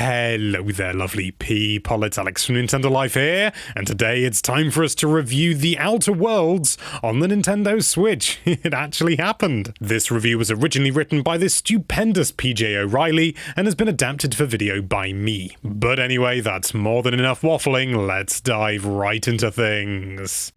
Hello there, lovely people. It's Alex from Nintendo Life here, and today it's time for us to review The Outer Worlds on the Nintendo Switch. It actually happened. This review was originally written by this stupendous PJ O'Reilly and has been adapted for video by me. But anyway, that's more than enough waffling. Let's dive right into things.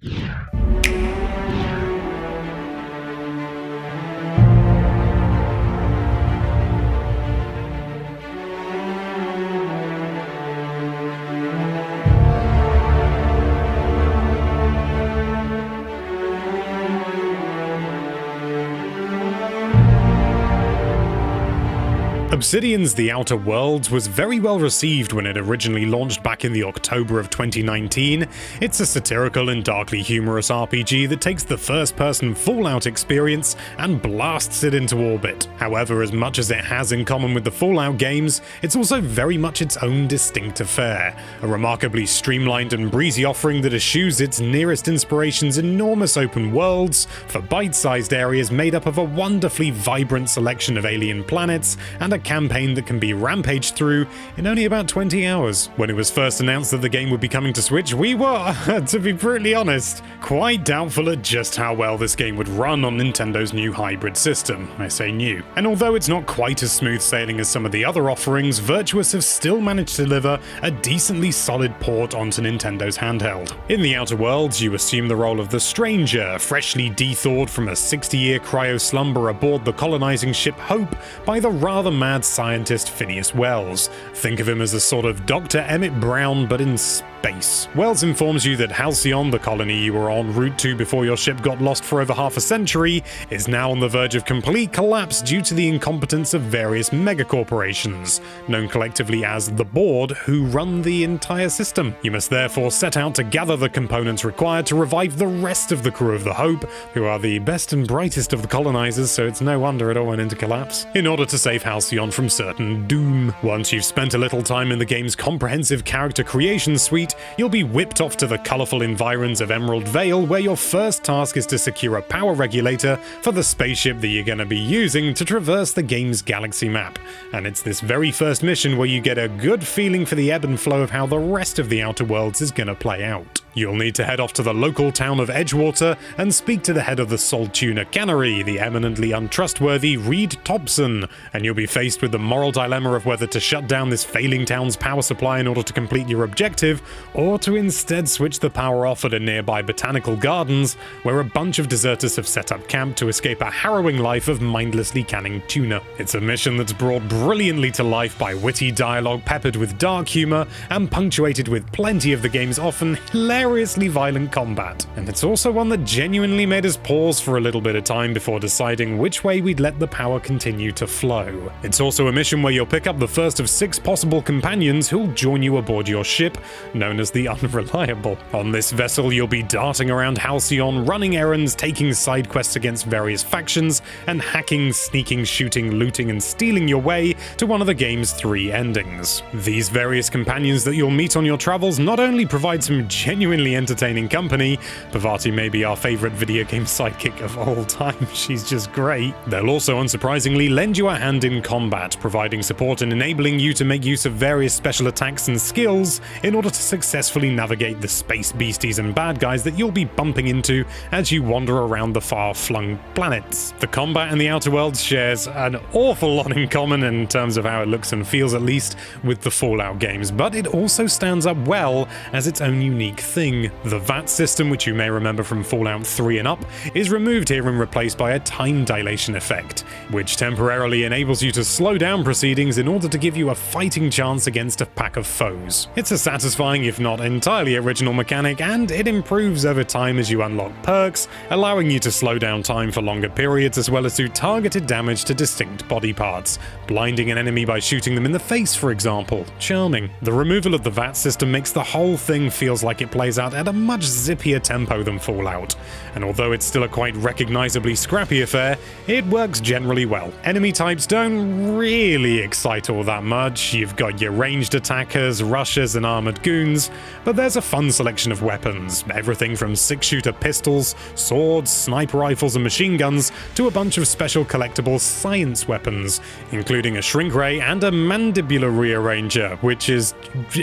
Obsidian's The Outer Worlds was very well received when it originally launched back in the October of 2019. It's a satirical and darkly humorous RPG that takes the first-person Fallout experience and blasts it into orbit. However, as much as it has in common with the Fallout games, it's also very much its own distinct affair, a remarkably streamlined and breezy offering that eschews its nearest inspiration's enormous open worlds for bite-sized areas made up of a wonderfully vibrant selection of alien planets and a campaign that can be rampaged through in only about 20 hours. When it was first announced that the game would be coming to Switch, we were, to be brutally honest, quite doubtful at just how well this game would run on Nintendo's new hybrid system. I say new. And although it's not quite as smooth sailing as some of the other offerings, Virtuous have still managed to deliver a decently solid port onto Nintendo's handheld. In The Outer Worlds, you assume the role of the Stranger, freshly de-thawed from a 60-year cryo-slumber aboard the colonizing ship Hope by the rather mad scientist Phineas Wells. Think of him as a sort of Dr. Emmett Brown, but in space. Wells informs you that Halcyon, the colony you were en route to before your ship got lost for over half a century, is now on the verge of complete collapse due to the incompetence of various megacorporations, known collectively as the Board, who run the entire system. You must therefore set out to gather the components required to revive the rest of the crew of the Hope, who are the best and brightest of the colonizers, so it's no wonder it all went into collapse, in order to save Halcyon from certain doom. Once you've spent a little time in the game's comprehensive character creation suite, you'll be whipped off to the colourful environs of Emerald Vale, where your first task is to secure a power regulator for the spaceship that you're going to be using to traverse the game's galaxy map. And it's this very first mission where you get a good feeling for the ebb and flow of how the rest of the Outer Worlds is going to play out. You'll need to head off to the local town of Edgewater and speak to the head of the Salt Tuna Cannery, the eminently untrustworthy Reed Thompson, and you'll be faced with the moral dilemma of whether to shut down this failing town's power supply in order to complete your objective, or to instead switch the power off at a nearby botanical gardens, where a bunch of deserters have set up camp to escape a harrowing life of mindlessly canning tuna. It's a mission that's brought brilliantly to life by witty dialogue peppered with dark humor and punctuated with plenty of the game's often hilariously violent combat. And it's also one that genuinely made us pause for a little bit of time before deciding which way we'd let the power continue to flow. It's also a mission where you'll pick up the first of 6 possible companions who'll join you aboard your ship, known as the Unreliable. On this vessel, you'll be darting around Halcyon, running errands, taking side quests against various factions, and hacking, sneaking, shooting, looting, and stealing your way to one of the game's 3 endings. These various companions that you'll meet on your travels not only provide some genuinely entertaining company, Parvati may be our favorite video game sidekick of all time, she's just great, they'll also unsurprisingly lend you a hand in combat, providing support and enabling you to make use of various special attacks and skills in order to successfully navigate the space beasties and bad guys that you'll be bumping into as you wander around the far-flung planets. The combat in The Outer Worlds shares an awful lot in common in terms of how it looks and feels, at least, with the Fallout games, but it also stands up well as its own unique thing. The VAT system, which you may remember from Fallout 3 and up, is removed here and replaced by a time dilation effect, which temporarily enables you to slow down proceedings in order to give you a fighting chance against a pack of foes. It's a satisfying, if not entirely original mechanic, and it improves over time as you unlock perks, allowing you to slow down time for longer periods as well as do targeted damage to distinct body parts, blinding an enemy by shooting them in the face, for example. Charming. The removal of the VAT system makes the whole thing feels like it plays flies at a much zippier tempo than Fallout, and although it's still a quite recognizably scrappy affair, it works generally well. Enemy types don't really excite all that much. You've got your ranged attackers, rushers, and armored goons, but there's a fun selection of weapons, everything from 6-shooter pistols, swords, sniper rifles, and machine guns, to a bunch of special collectible science weapons, including a shrink ray and a mandibular rearranger, which is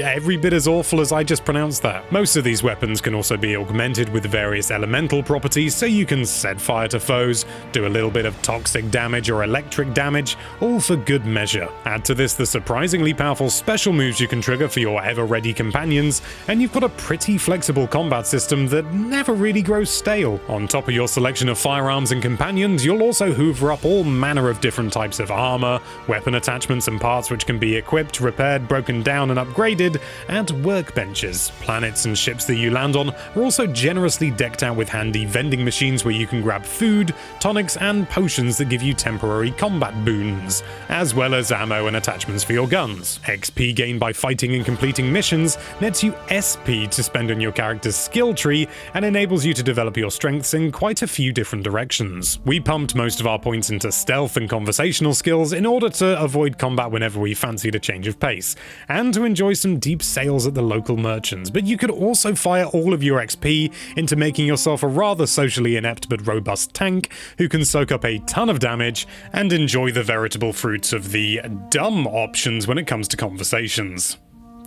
every bit as awful as I just pronounced that. Most of these weapons can also be augmented with various elemental properties, so you can set fire to foes, do a little bit of toxic damage or electric damage, all for good measure. Add to this the surprisingly powerful special moves you can trigger for your ever-ready companions, and you've got a pretty flexible combat system that never really grows stale. On top of your selection of firearms and companions, you'll also hoover up all manner of different types of armor, weapon attachments and parts which can be equipped, repaired, broken down and upgraded, and workbenches. Planets and ships that you land on are also generously decked out with handy vending machines where you can grab food, tonics, and potions that give you temporary combat boons, as well as ammo and attachments for your guns. XP gained by fighting and completing missions nets you SP to spend on your character's skill tree and enables you to develop your strengths in quite a few different directions. We pumped most of our points into stealth and conversational skills in order to avoid combat whenever we fancied a change of pace, and to enjoy some deep sales at the local merchants, but you could also fire all of your XP into making yourself a rather socially inept but robust tank who can soak up a ton of damage and enjoy the veritable fruits of the dumb options when it comes to conversations.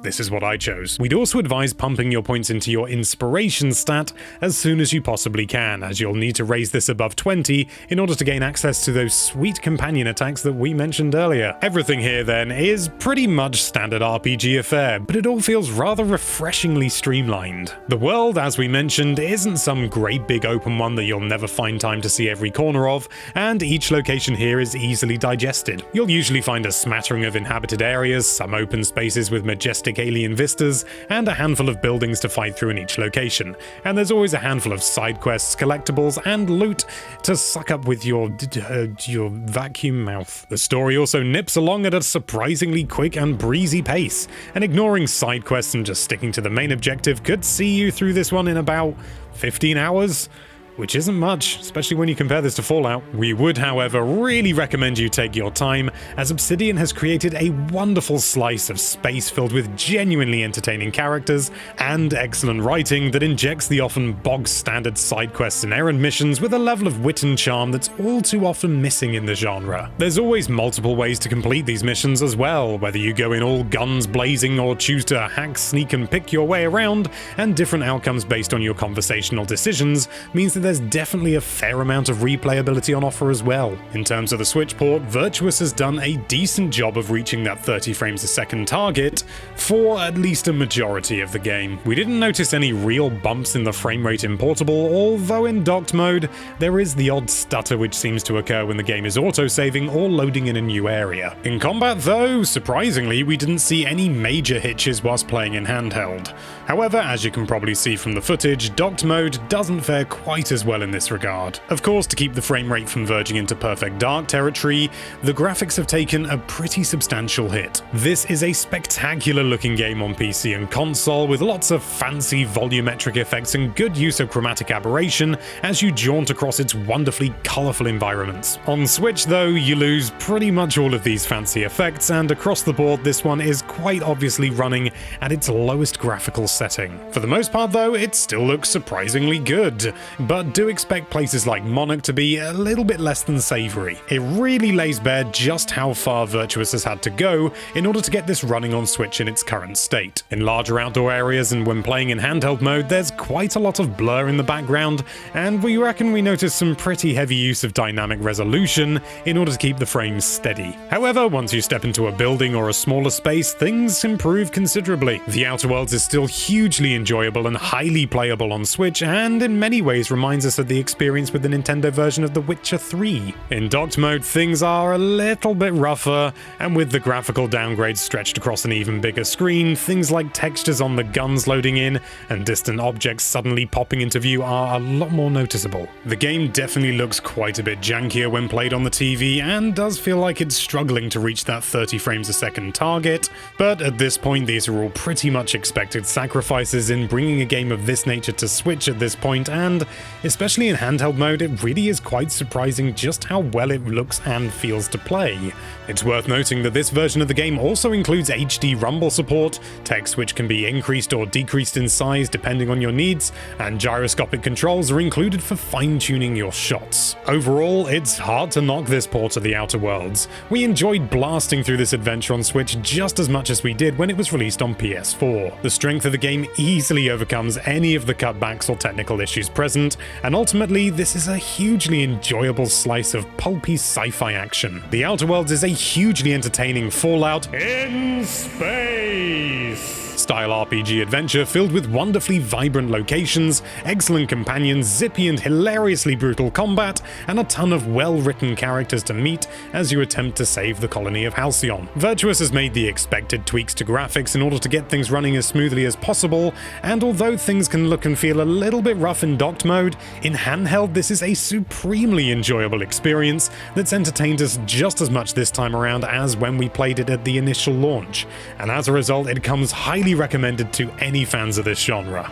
This is what I chose. We'd also advise pumping your points into your inspiration stat as soon as you possibly can, as you'll need to raise this above 20 in order to gain access to those sweet companion attacks that we mentioned earlier. Everything here then is pretty much standard RPG affair, but it all feels rather refreshingly streamlined. The world, as we mentioned, isn't some great big open one that you'll never find time to see every corner of, and each location here is easily digested. You'll usually find a smattering of inhabited areas, some open spaces with majestic alien vistas, and a handful of buildings to fight through in each location, and there's always a handful of side quests, collectibles, and loot to suck up with your vacuum mouth. The story also nips along at a surprisingly quick and breezy pace, and ignoring side quests and just sticking to the main objective could see you through this one in about 15 hours. Which isn't much, especially when you compare this to Fallout. We would, however, really recommend you take your time, as Obsidian has created a wonderful slice of space filled with genuinely entertaining characters and excellent writing that injects the often bog-standard side quests and errand missions with a level of wit and charm that's all too often missing in the genre. There's always multiple ways to complete these missions as well, whether you go in all guns blazing or choose to hack, sneak, and pick your way around, and different outcomes based on your conversational decisions means that there's definitely a fair amount of replayability on offer as well. In terms of the Switch port, Virtuous has done a decent job of reaching that 30 frames a second target for at least a majority of the game. We didn't notice any real bumps in the frame rate in portable, although in docked mode, there is the odd stutter which seems to occur when the game is auto-saving or loading in a new area. In combat though, surprisingly, we didn't see any major hitches whilst playing in handheld. However, as you can probably see from the footage, docked mode doesn't fare quite as well in this regard. Of course, to keep the frame rate from verging into perfect dark territory, the graphics have taken a pretty substantial hit. This is a spectacular looking game on PC and console, with lots of fancy volumetric effects and good use of chromatic aberration as you jaunt across its wonderfully colourful environments. On Switch though, you lose pretty much all of these fancy effects, and across the board this one is quite obviously running at its lowest graphical setting. For the most part though, it still looks surprisingly good, but do expect places like Monarch to be a little bit less than savoury. It really lays bare just how far Virtuous has had to go in order to get this running on Switch in its current state. In larger outdoor areas and when playing in handheld mode, there's quite a lot of blur in the background, and we reckon we noticed some pretty heavy use of dynamic resolution in order to keep the frames steady. However, once you step into a building or a smaller space, things improve considerably. The Outer Worlds is still hugely enjoyable and highly playable on Switch, and in many ways reminds reminds us of the experience with the Nintendo version of The Witcher 3. In docked mode, things are a little bit rougher, and with the graphical downgrades stretched across an even bigger screen, things like textures on the guns loading in and distant objects suddenly popping into view are a lot more noticeable. The game definitely looks quite a bit jankier when played on the TV and does feel like it's struggling to reach that 30 frames a second target, but at this point these are all pretty much expected sacrifices in bringing a game of this nature to Switch at this point, and especially in handheld mode, it really is quite surprising just how well it looks and feels to play. It's worth noting that this version of the game also includes HD rumble support, text which can be increased or decreased in size depending on your needs, and gyroscopic controls are included for fine-tuning your shots. Overall, it's hard to knock this port of The Outer Worlds. We enjoyed blasting through this adventure on Switch just as much as we did when it was released on PS4. The strength of the game easily overcomes any of the cutbacks or technical issues present, and ultimately this is a hugely enjoyable slice of pulpy sci-fi action. The Outer Worlds is a hugely entertaining Fallout in space style RPG adventure filled with wonderfully vibrant locations, excellent companions, zippy and hilariously brutal combat, and a ton of well-written characters to meet as you attempt to save the colony of Halcyon. Virtuous has made the expected tweaks to graphics in order to get things running as smoothly as possible, and although things can look and feel a little bit rough in docked mode, in handheld this is a supremely enjoyable experience that's entertained us just as much this time around as when we played it at the initial launch, and as a result it comes highly recommended to any fans of this genre.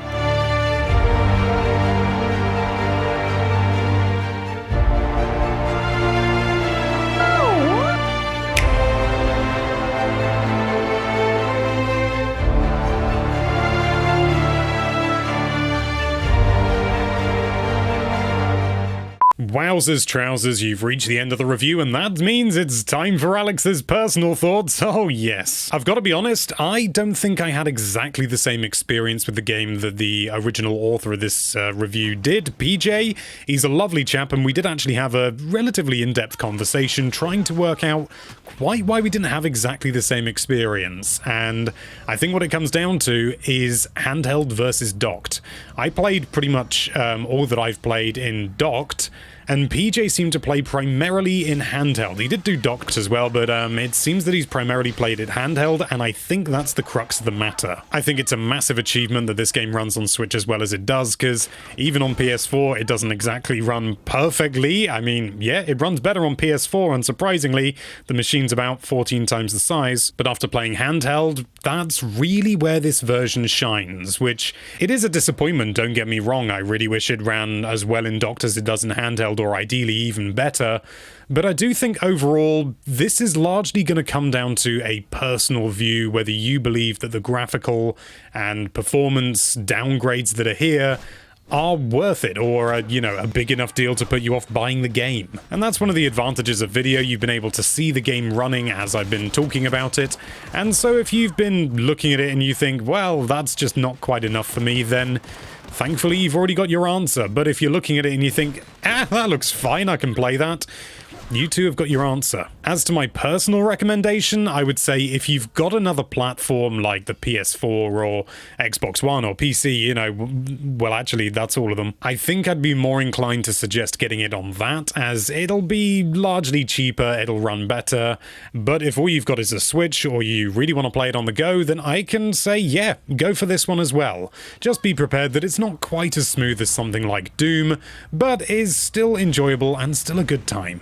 Wowzers trousers, you've reached the end of the review, and that means it's time for Alex's personal thoughts. Oh yes. I've got to be honest, I don't think I had exactly the same experience with the game that the original author of this review did. PJ, he's a lovely chap, and we did actually have a relatively in-depth conversation trying to work out quite why we didn't have exactly the same experience, and I think what it comes down to is handheld versus docked. I played pretty much all that I've played in docked, and PJ seemed to play primarily in handheld. He did do docked as well, but it seems that he's primarily played it handheld, and I think that's the crux of the matter. I think it's a massive achievement that this game runs on Switch as well as it does, because even on PS4, it doesn't exactly run perfectly. I mean, yeah, it runs better on PS4, and surprisingly, the machine's about 14 times the size, but after playing handheld, that's really where this version shines, which it is a disappointment, don't get me wrong. I really wish it ran as well in docked as it does in handheld, or ideally even better, but I do think overall this is largely going to come down to a personal view, whether you believe that the graphical and performance downgrades that are here are worth it, or a big enough deal to put you off buying the game. And that's one of the advantages of video. You've been able to see the game running as I've been talking about it, and so if you've been looking at it and you think, well, that's just not quite enough for me, then thankfully you've already got your answer. But if you're looking at it and you think, that looks fine, I can play that, you too have got your answer. As to my personal recommendation, I would say if you've got another platform like the PS4 or Xbox One or PC, well actually that's all of them, I think I'd be more inclined to suggest getting it on that, as it'll be largely cheaper, it'll run better. But if all you've got is a Switch, or you really want to play it on the go, then I can say yeah, go for this one as well. Just be prepared that it's not quite as smooth as something like Doom, but is still enjoyable and still a good time.